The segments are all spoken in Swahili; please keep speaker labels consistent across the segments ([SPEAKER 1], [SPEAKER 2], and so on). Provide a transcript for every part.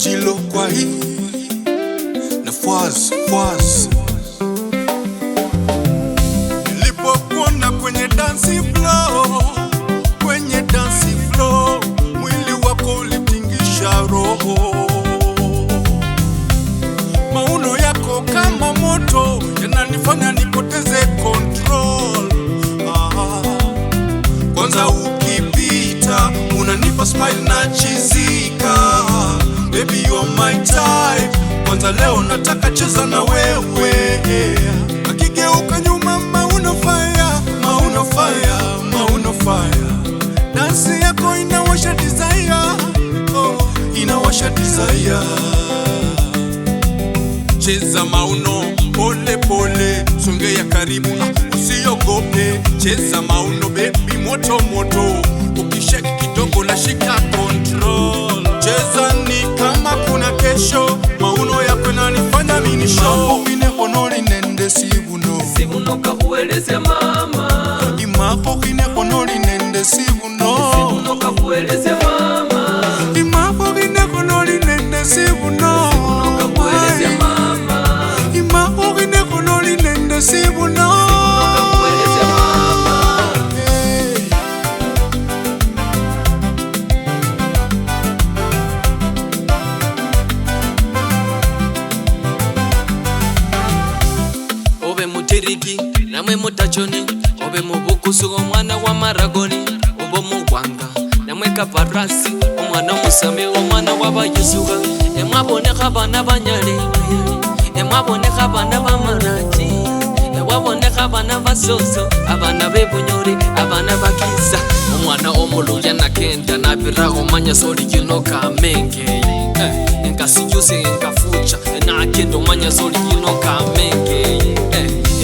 [SPEAKER 1] Jilo kwa hii na fwazi nilipokuona kwenye dance floor, mwili wako ulitingisha roho. Mauno yako kama moto yananifanya nipoteze control. Kwanza ukipita unanipa smile na chizika. Baby you are my type. Kwanza leo nataka cheza na wewe. Akigeuka nyuma mauno fire. Dance yako inawasha desire. Inawasha desire. Cheza mauno pole pole, songea karibu usiogope. Cheza mauno baby moto ukishake kidogo la shika control. Cheza ni kama kuna kesho, mauno yako yananifanya mini show. Ine honori nende sibuno
[SPEAKER 2] ka ueleze mama.
[SPEAKER 1] Imako ine honori nende sibuno
[SPEAKER 2] ka ueleze mama.
[SPEAKER 1] Imako ine honori nende sibuno
[SPEAKER 2] ka ueleze mama.
[SPEAKER 1] Imako ine honori nende sibuno
[SPEAKER 2] ka ueleze mama. Obe mutiriki namwe mutachoni, obe mubukusu omwana wa maragoni, obo mugwanga namwe kaparasi, omwana musame omwana wabayusuka. Emwaboneka bana banyale, emwaboneka bana bamaraji, ewaboneka bana basoso, abana bebunyori, abana bakiza. Omwana omuluya nakenda nabira omanya soli kino kamenge. Enkasi yose enkafucha nakenda omanya soli kino kamenge.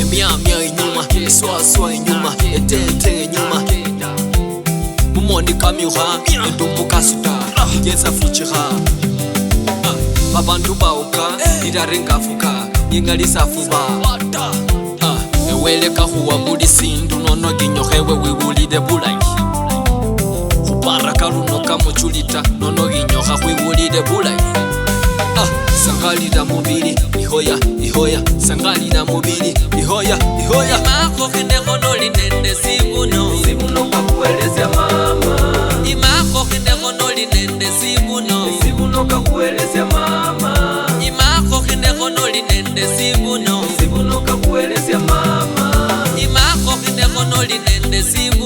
[SPEAKER 2] Emyamya inyuma, swaswa inyuma, etete inyuma. Mumondi kamyuha, edumbuka suta, igeza fuchira. Babantu bauka, irarenga fuka, yingalisa fuba. Eweleka huwa muli sindu nono ginyohewe wiwulide bulai. Hubaraka lunoka muchulita, nono ginyoha wiwulide bulai. Sangalida mubili, ihoya, sangalida mubili, ihoya. Imako kine honoli nende sibuno ka kueleze mama. Imako kine honoli nende sibuno ka kueleze mama. Imako kine honoli nende sibuno ka kueleze mama. Imako kine honoli nende sibuno.